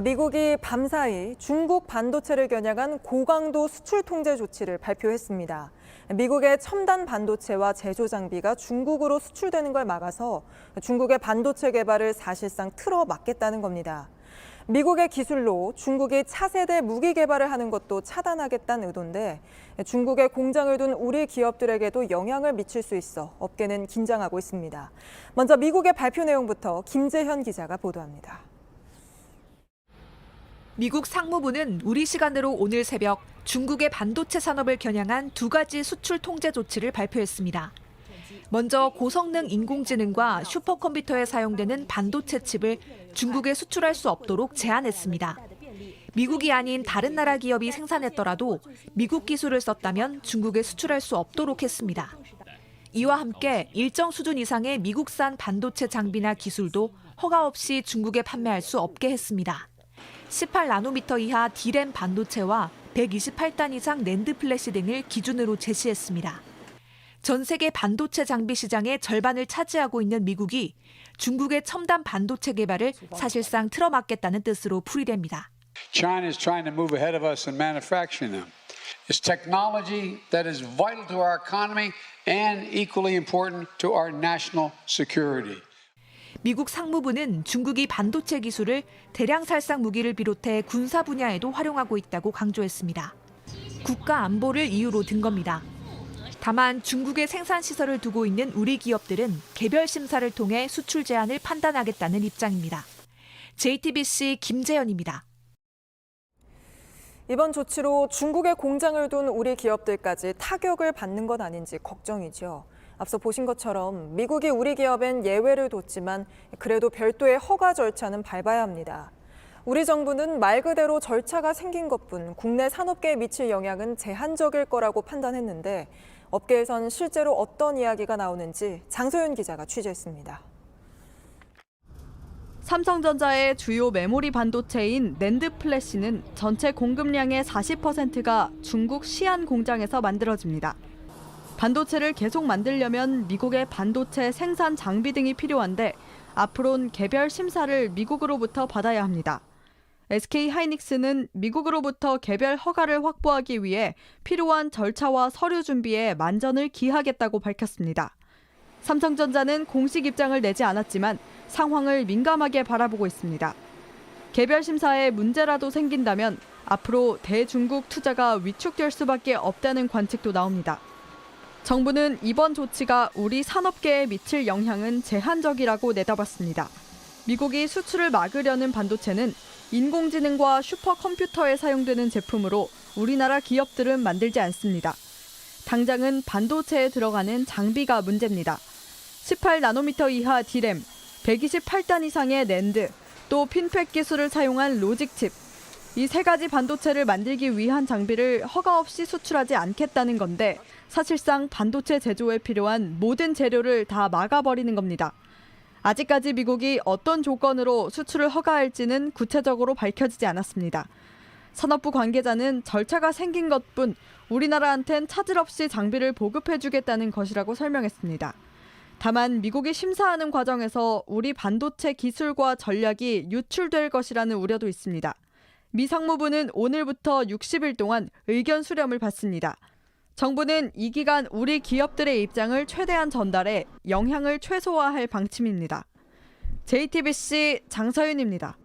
미국이 밤사이 중국 반도체를 겨냥한 고강도 수출 통제 조치를 발표했습니다. 미국의 첨단 반도체와 제조 장비가 중국으로 수출되는 걸 막아서 중국의 반도체 개발을 사실상 틀어막겠다는 겁니다. 미국의 기술로 중국이 차세대 무기 개발을 하는 것도 차단하겠다는 의도인데 중국에 공장을 둔 우리 기업들에게도 영향을 미칠 수 있어 업계는 긴장하고 있습니다. 먼저 미국의 발표 내용부터 김재현 기자가 보도합니다. 미국 상무부는 우리 시간으로 오늘 새벽 중국의 반도체 산업을 겨냥한 두 가지 수출 통제 조치를 발표했습니다. 먼저 고성능 인공지능과 슈퍼컴퓨터에 사용되는 반도체 칩을 중국에 수출할 수 없도록 제한했습니다. 미국이 아닌 다른 나라 기업이 생산했더라도 미국 기술을 썼다면 중국에 수출할 수 없도록 했습니다. 이와 함께 일정 수준 이상의 미국산 반도체 장비나 기술도 허가 없이 중국에 판매할 수 없게 했습니다. 18나노미터 이하 D램 반도체와 128단 이상 낸드 플래시 등을 기준으로 제시했습니다. 전 세계 반도체 장비 시장의 절반을 차지하고 있는 미국이 중국의 첨단 반도체 개발을 사실상 틀어막겠다는 뜻으로 풀이됩니다. China is trying to move ahead of us in manufacturing them. It's technology that is vital to our economy and equally important to our national security. 미국 상무부는 중국이 반도체 기술을 대량 살상 무기를 비롯해 군사 분야에도 활용하고 있다고 강조했습니다. 국가 안보를 이유로 든 겁니다. 다만 중국의 생산 시설을 두고 있는 우리 기업들은 개별 심사를 통해 수출 제한을 판단하겠다는 입장입니다. JTBC 김재현입니다. 이번 조치로 중국에 공장을 둔 우리 기업들까지 타격을 받는 것 아닌지 걱정이죠. 앞서 보신 것처럼 미국이 우리 기업엔 예외를 뒀지만 그래도 별도의 허가 절차는 밟아야 합니다. 우리 정부는 말 그대로 절차가 생긴 것뿐 국내 산업계에 미칠 영향은 제한적일 거라고 판단했는데 업계에선 실제로 어떤 이야기가 나오는지 장소연 기자가 취재했습니다. 삼성전자의 주요 메모리 반도체인 낸드 플래시는 전체 공급량의 40%가 중국 시안 공장에서 만들어집니다. 반도체를 계속 만들려면 미국의 반도체 생산 장비 등이 필요한데 앞으론 개별 심사를 미국으로부터 받아야 합니다. SK 하이닉스는 미국으로부터 개별 허가를 확보하기 위해 필요한 절차와 서류 준비에 만전을 기하겠다고 밝혔습니다. 삼성전자는 공식 입장을 내지 않았지만 상황을 민감하게 바라보고 있습니다. 개별 심사에 문제라도 생긴다면 앞으로 대중국 투자가 위축될 수밖에 없다는 관측도 나옵니다. 정부는 이번 조치가 우리 산업계에 미칠 영향은 제한적이라고 내다봤습니다. 미국이 수출을 막으려는 반도체는 인공지능과 슈퍼컴퓨터에 사용되는 제품으로 우리나라 기업들은 만들지 않습니다. 당장은 반도체에 들어가는 장비가 문제입니다. 18나노미터 이하 D램, 128단 이상의 낸드, 또 핀팩 기술을 사용한 로직칩. 이 세 가지 반도체를 만들기 위한 장비를 허가 없이 수출하지 않겠다는 건데 사실상 반도체 제조에 필요한 모든 재료를 다 막아버리는 겁니다. 아직까지 미국이 어떤 조건으로 수출을 허가할지는 구체적으로 밝혀지지 않았습니다. 산업부 관계자는 절차가 생긴 것뿐 우리나라한텐 차질 없이 장비를 보급해주겠다는 것이라고 설명했습니다. 다만 미국이 심사하는 과정에서 우리 반도체 기술과 전략이 유출될 것이라는 우려도 있습니다. 미 상무부는 오늘부터 60일 동안 의견 수렴을 받습니다. 정부는 이 기간 우리 기업들의 입장을 최대한 전달해 영향을 최소화할 방침입니다. JTBC 장서윤입니다.